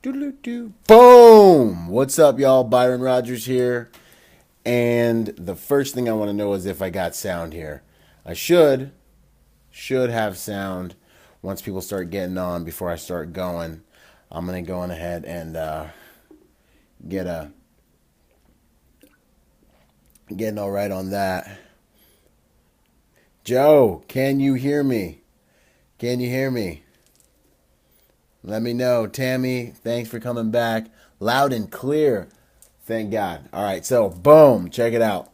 Doo-doo-doo. Boom! What's up, y'all? Byron Rogers here. And the first thing I want to know is if I got sound here. I should have sound once people start getting on. Before I start going, I'm going to go on ahead and getting all right on that. Joe, can you hear me? Can you hear me? Let me know. Tammy, thanks for coming back. Loud and clear. Thank God. All right, so boom, check it out.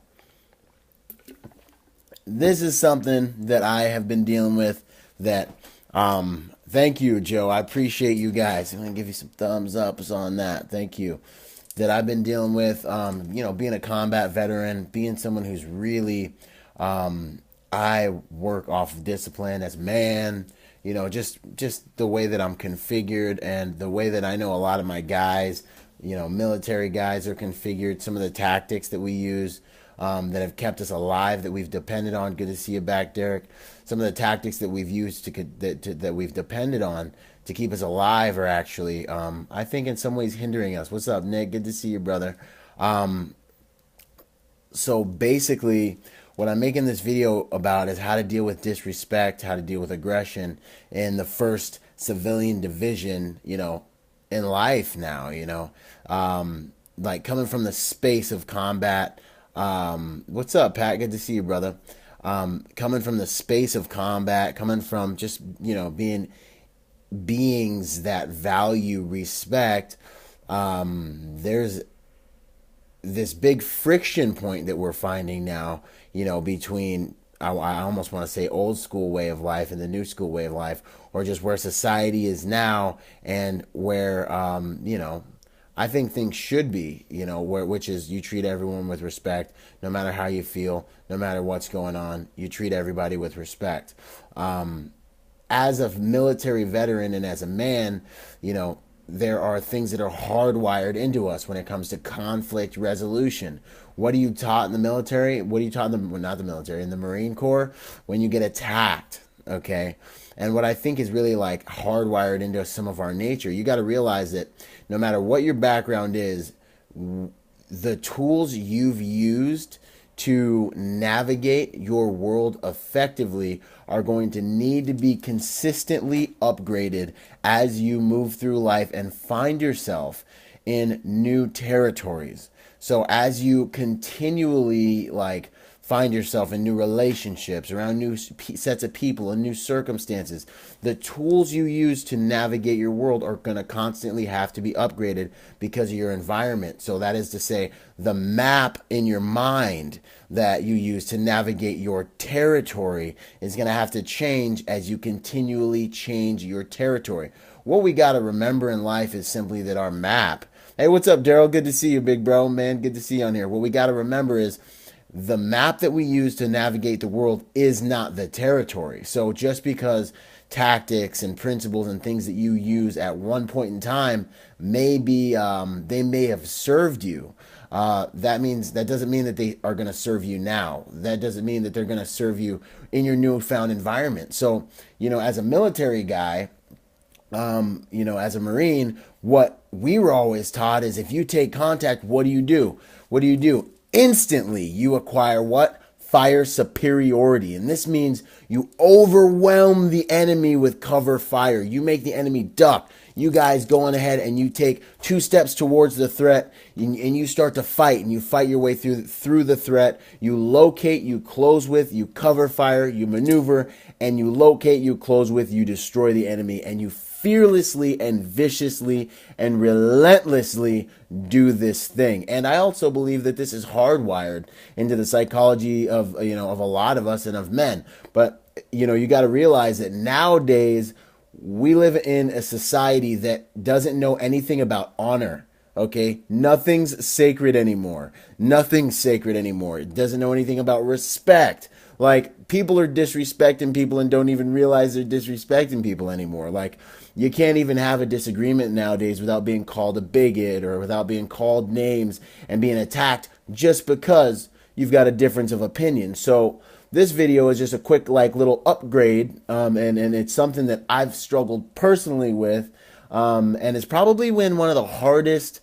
This is something that I have been dealing with that, thank you, Joe. I appreciate you guys. I'm going to give you some thumbs ups on that. Thank you. That I've been dealing with, being a combat veteran, being someone who's really, I work off of discipline as man. Just the way that I'm configured and the way that I know a lot of my guys, military guys are configured. Some of the tactics that we use that have kept us alive, that we've depended on. Good to see you back, Derek. Some of the tactics that we've used that we've depended on to keep us alive are actually, I think, in some ways hindering us. What's up, Nick? Good to see you, brother. So basically, what I'm making this video about is how to deal with disrespect, how to deal with aggression in the first civilian division, in life now, like coming from the space of combat. What's up, Pat? Good to see you, brother. Coming from the space of combat, coming from just, being beings that value respect, there's this big friction point that we're finding now, between, I almost want to say, old school way of life and the new school way of life, or just where society is now and where, I think things should be, which is you treat everyone with respect, no matter how you feel, no matter what's going on, you treat everybody with respect. As a military veteran and as a man, there are things that are hardwired into us when it comes to conflict resolution. What are you taught in the military? What are you taught in not the military, in the Marine Corps? When you get attacked, okay? And what I think is really like hardwired into some of our nature, you got to realize that no matter what your background is, the tools you've used to navigate your world effectively are going to need to be consistently upgraded as you move through life and find yourself in new territories. So as you continually find yourself in new relationships, around new sets of people and new circumstances, the tools you use to navigate your world are going to constantly have to be upgraded because of your environment. So that is to say, the map in your mind that you use to navigate your territory is going to have to change as you continually change your territory. What we got to remember in life is simply that our map. Hey, what's up, Daryl? Good to see you, big bro, man. Good to see you on here. What we got to remember is the map that we use to navigate the world is not the territory. So just because tactics and principles and things that you use at one point in time may be, they may have served you. That doesn't mean that they are going to serve you now. That doesn't mean that they're going to serve you in your newfound environment. So, as a military guy, as a Marine, what we were always taught is if you take contact, what do you do? What do you do? Instantly, you acquire what? Fire superiority. And this means you overwhelm the enemy with cover fire. You make the enemy duck. You guys go on ahead and you take 2 steps towards the threat and you start to fight, and you fight your way through the threat. You locate, you close with, you cover fire, you maneuver, and you locate, you close with, you destroy the enemy, and you fearlessly and viciously and relentlessly do this thing. And I also believe that this is hardwired into the psychology of, of a lot of us and of men. But, you got to realize that nowadays we live in a society that doesn't know anything about honor. Okay, nothing's sacred anymore. Nothing's sacred anymore. It doesn't know anything about respect. Like, people are disrespecting people and don't even realize they're disrespecting people anymore. Like, you can't even have a disagreement nowadays without being called a bigot or without being called names and being attacked just because you've got a difference of opinion. So this video is just a quick little upgrade, and it's something that I've struggled personally with And it's probably been one of the hardest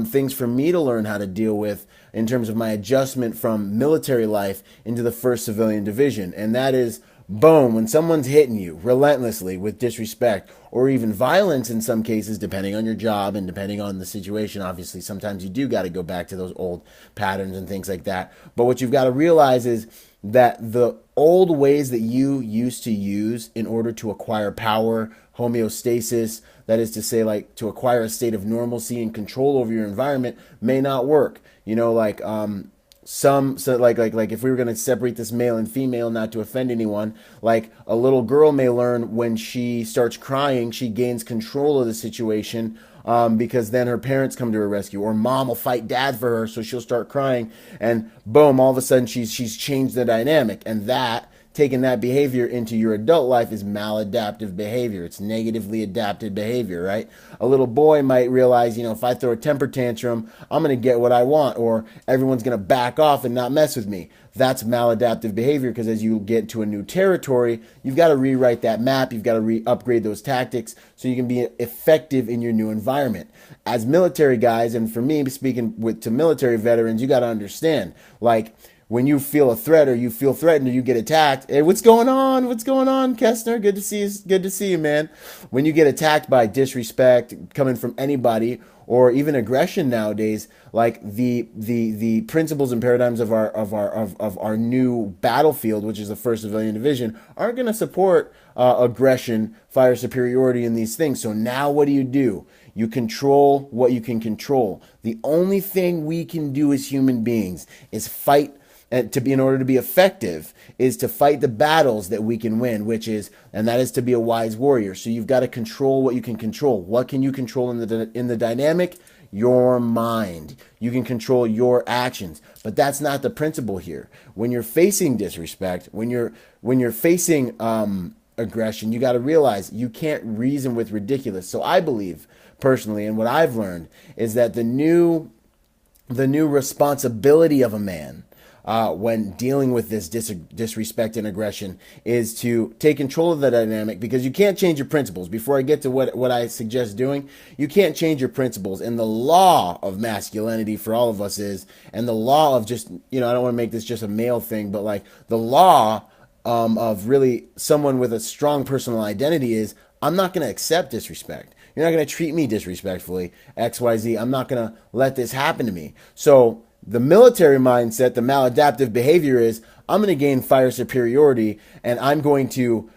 things for me to learn how to deal with in terms of my adjustment from military life into the 1st Civilian Division. And that is, boom, when someone's hitting you relentlessly with disrespect or even violence in some cases, depending on your job and depending on the situation. Obviously, sometimes you do got to go back to those old patterns and things like that. But what you've got to realize is that the old ways that you used to use in order to acquire power, homeostasis, that is to say, like to acquire a state of normalcy and control over your environment, may not work. You know, like like if we were going to separate this male and female, not to offend anyone, like a little girl may learn when she starts crying, she gains control of the situation. Because then her parents come to her rescue, or mom will fight dad for her, so she'll start crying, and boom, all of a sudden she's changed the dynamic, and that, taking that behavior into your adult life, is maladaptive behavior. It's negatively adapted behavior, right? A little boy might realize, if I throw a temper tantrum, I'm going to get what I want, or everyone's going to back off and not mess with me. That's maladaptive behavior, because as you get to a new territory, you've got to rewrite that map. You've got to upgrade those tactics so you can be effective in your new environment. As military guys, and for me, speaking to military veterans, you got to understand, like, when you feel a threat or you feel threatened or you get attacked, hey, what's going on? What's going on, Kestner? Good to see you. Good to see you, man. When you get attacked by disrespect coming from anybody, or even aggression nowadays, like the principles and paradigms of our new battlefield, which is the 1st Civilian Division, aren't going to support aggression, fire superiority, and these things. So now what do? You control what you can control. The only thing we can do as human beings is fight. In order to be effective, is to fight the battles that we can win, and that is to be a wise warrior. So you've got to control what you can control. What can you control in the dynamic? Your mind. You can control your actions, but that's not the principle here. When you're facing disrespect, when you're facing aggression, you got to realize you can't reason with ridiculous. So I believe personally, and what I've learned is that the new responsibility of a man, when dealing with this disrespect and aggression, is to take control of the dynamic, because you can't change your principles. Before I get to what I suggest doing, you can't change your principles. And the law of masculinity for all of us is, and the law of just, I don't want to make this just a male thing, but like the law of really someone with a strong personal identity is, I'm not going to accept disrespect. You're not going to treat me disrespectfully, XYZ. I'm not going to let this happen to me. So the military mindset, the maladaptive behavior is, I'm going to gain fire superiority, and I'm going to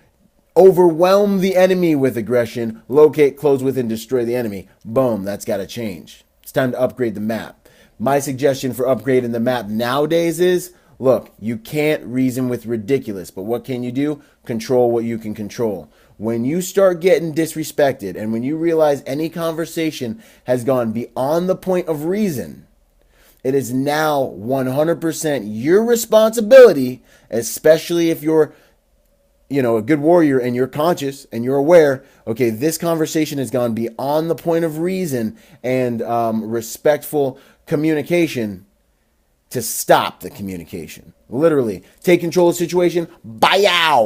overwhelm the enemy with aggression, locate, close with, and destroy the enemy. Boom, that's got to change. It's time to upgrade the map. My suggestion for upgrading the map nowadays is, look, you can't reason with ridiculous, but what can you do? Control what you can control. When you start getting disrespected, and when you realize any conversation has gone beyond the point of reason, it is now 100% your responsibility, especially if you're, a good warrior and you're conscious and you're aware, okay, this conversation has gone beyond the point of reason and respectful communication, to stop the communication. Literally, take control of the situation,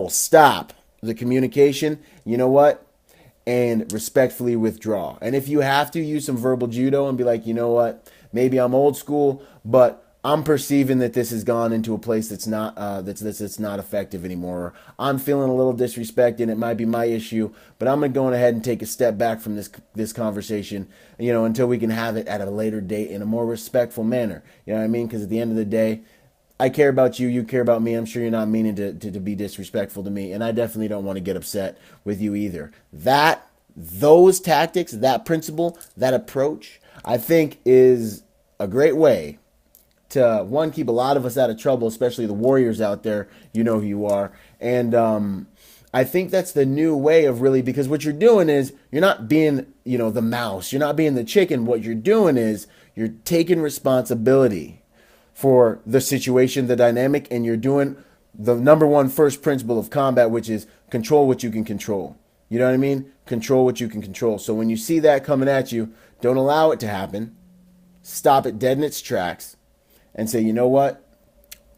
stop the communication. You know what? And respectfully withdraw. And if you have to, use some verbal judo and be like, you know what? Maybe I'm old school, but I'm perceiving that this has gone into a place that's not that's not effective anymore. I'm feeling a little disrespect, and it might be my issue, but I'm going to go ahead and take a step back from this conversation, until we can have it at a later date in a more respectful manner. You know what I mean? Because at the end of the day, I care about you, you care about me. I'm sure you're not meaning to be disrespectful to me, and I definitely don't want to get upset with you either. Those tactics, that principle, that approach, I think is a great way to, one, keep a lot of us out of trouble, especially the warriors out there. You know who you are. And I think that's the new way of really, because what you're doing is, you're not being, the mouse. You're not being the chicken. What you're doing is, you're taking responsibility for the situation, the dynamic, and you're doing the number one first principle of combat, which is control what you can control. You know what I mean? Control what you can control. So when you see that coming at you, don't allow it to happen. Stop it dead in its tracks and say, you know what?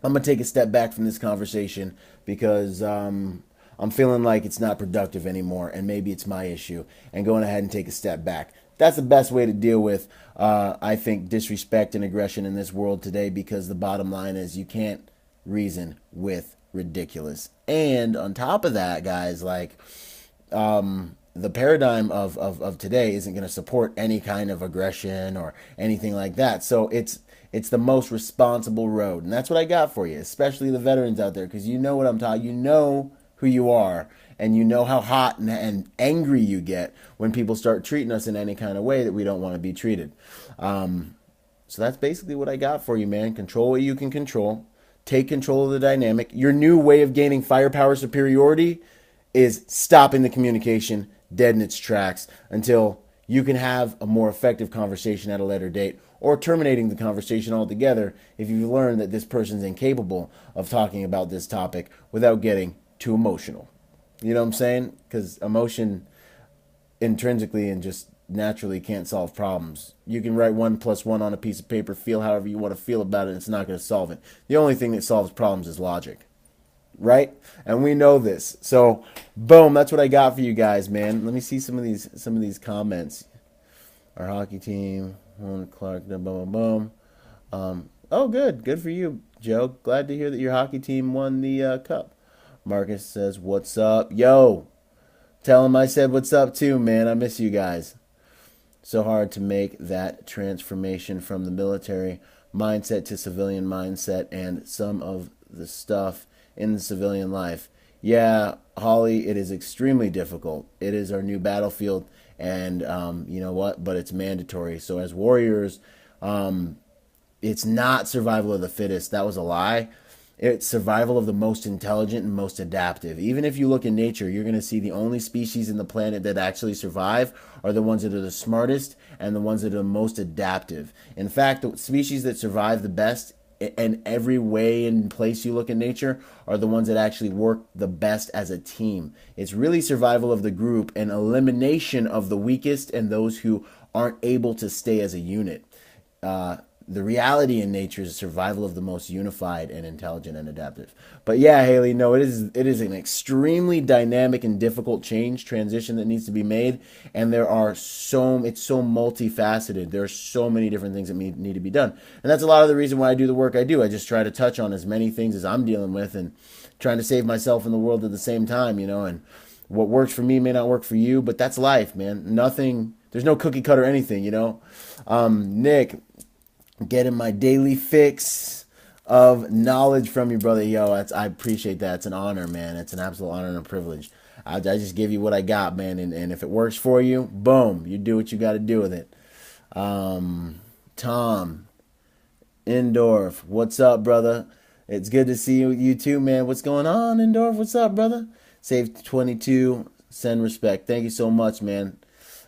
I'm going to take a step back from this conversation, because I'm feeling like it's not productive anymore, and maybe it's my issue, and going ahead and take a step back. That's the best way to deal with, I think, disrespect and aggression in this world today, because the bottom line is you can't reason with ridiculous. And on top of that, guys, like, the paradigm of today isn't going to support any kind of aggression or anything like that. So it's the most responsible road, and that's what I got for you, especially the veterans out there, because you know what I'm talking. You know who you are, and you know how hot and angry you get when people start treating us in any kind of way that we don't want to be treated. So that's basically what I got for you, man. Control what you can control. Take control of the dynamic. Your new way of gaining firepower superiority is stopping the communication dead in its tracks until you can have a more effective conversation at a later date, or terminating the conversation altogether if you learn that this person's incapable of talking about this topic without getting too emotional. You know what I'm saying? Because emotion intrinsically and just naturally can't solve problems. You can write 1+1 on a piece of paper, feel however you want to feel about it, and it's not going to solve it. The only thing that solves problems is logic. Right? And we know this. So, boom, that's what I got for you guys, man. Let me see some of these comments. Our hockey team, Clark, boom, boom, boom. Oh, good for you, Joe. Glad to hear that your hockey team won the cup. Marcus says, "What's up, yo?" Tell him I said what's up too, man. I miss you guys. So hard to make that transformation from the military mindset to civilian mindset, and some of the stuff in the civilian life. Yeah, Holly, it is extremely difficult. It is our new battlefield, and you know what? But it's mandatory. So as warriors, it's not survival of the fittest. That was a lie. It's survival of the most intelligent and most adaptive. Even if you look in nature, you're going to see the only species in the planet that actually survive are the ones that are the smartest and the ones that are the most adaptive. In fact, the species that survive the best in every way and place you look in nature are the ones that actually work the best as a team. It's really survival of the group and elimination of the weakest and those who aren't able to stay as a unit. The reality in nature is survival of the most unified and intelligent and adaptive. But yeah, Haley, no, it is an extremely dynamic and difficult transition that needs to be made, and it's so multifaceted. There are so many different things that need to be done, and that's a lot of the reason why I do the work I do. I just try to touch on as many things as I'm dealing with and trying to save myself and the world at the same time, and what works for me may not work for you, but that's life, man. There's no cookie cutter anything, Nick, getting my daily fix of knowledge from you, brother. Yo, I appreciate that. It's an honor, man. It's an absolute honor and a privilege. I just give you what I got, man. And if it works for you, boom, you do what you got to do with it. Tom Indorf, what's up, brother? It's good to see you too, man. What's going on, Indorf? What's up, brother? Save 22, send respect. Thank you so much, man.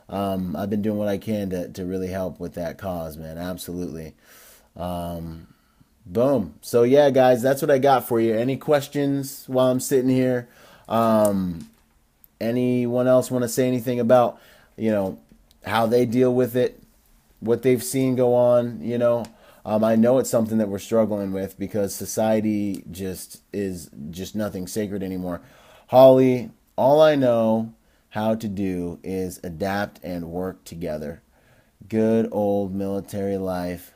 I've been doing what I can to really help with that cause, man. Absolutely. Boom. So yeah, guys, that's what I got for you. Any questions while I'm sitting here? Anyone else want to say anything about, how they deal with it, what they've seen go on, I know it's something that we're struggling with because society is nothing sacred anymore. Holly, all I know how to do is adapt and work together. Good old military life.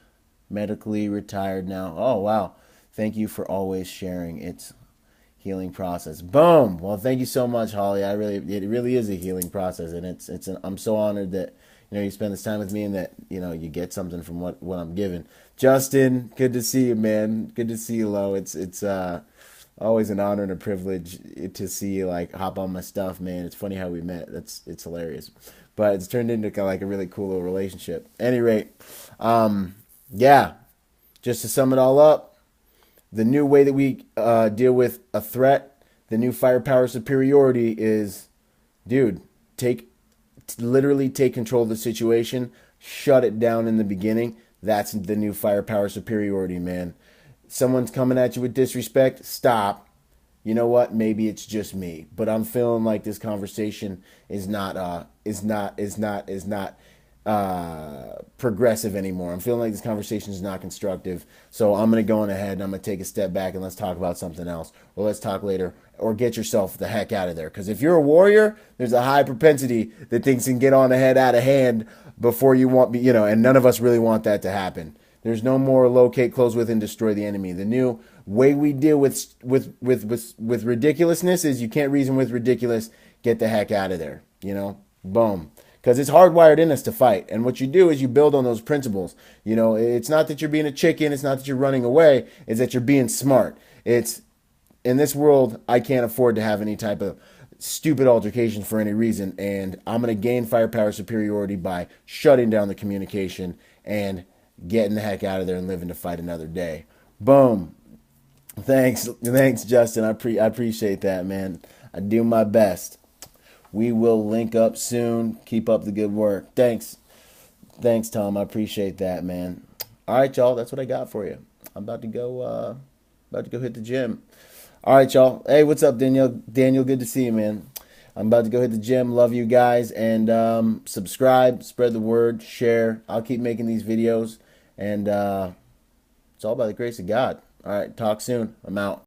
Medically retired now. Oh, wow. Thank you for always sharing. It's healing process. Boom. Well, thank you so much, Holly. It really is a healing process, and I'm so honored that you spend this time with me and that you get something from what I'm giving. Justin, good to see you, man. Good to see you, Lo. It's always an honor and a privilege to see you hop on my stuff, man. It's funny how we met. It's hilarious, but it's turned into kind of a really cool little relationship. At any rate, yeah. Just to sum it all up, the new way that we deal with a threat, the new firepower superiority is, dude, literally take control of the situation, shut it down in the beginning. That's the new firepower superiority, man. Someone's coming at you with disrespect, stop. You know what? Maybe it's just me, but I'm feeling like this conversation is not progressive anymore. I'm feeling like this conversation is not constructive. So I'm going to go on ahead and I'm going to take a step back and let's talk about something else. Or let's talk later. Or get yourself the heck out of there. Because if you're a warrior, there's a high propensity that things can get on ahead out of hand before you want, and none of us really want that to happen. There's no more locate, close with, and destroy the enemy. The new way we deal with ridiculousness is you can't reason with ridiculous. Get the heck out of there. Boom. Because it's hardwired in us to fight. And what you do is you build on those principles. It's not that you're being a chicken. It's not that you're running away. It's that you're being smart. It's, in this world, I can't afford to have any type of stupid altercation for any reason. And I'm going to gain firepower superiority by shutting down the communication and getting the heck out of there and living to fight another day. Boom. Thanks, Justin. I appreciate that, man. I do my best. We will link up soon. Keep up the good work. Thanks, Tom. I appreciate that, man. All right, y'all. That's what I got for you. I'm about to go hit the gym. All right, y'all. Hey, what's up, Daniel? Daniel, good to see you, man. I'm about to go hit the gym. Love you guys. And subscribe, spread the word, share. I'll keep making these videos. And it's all by the grace of God. All right, talk soon. I'm out.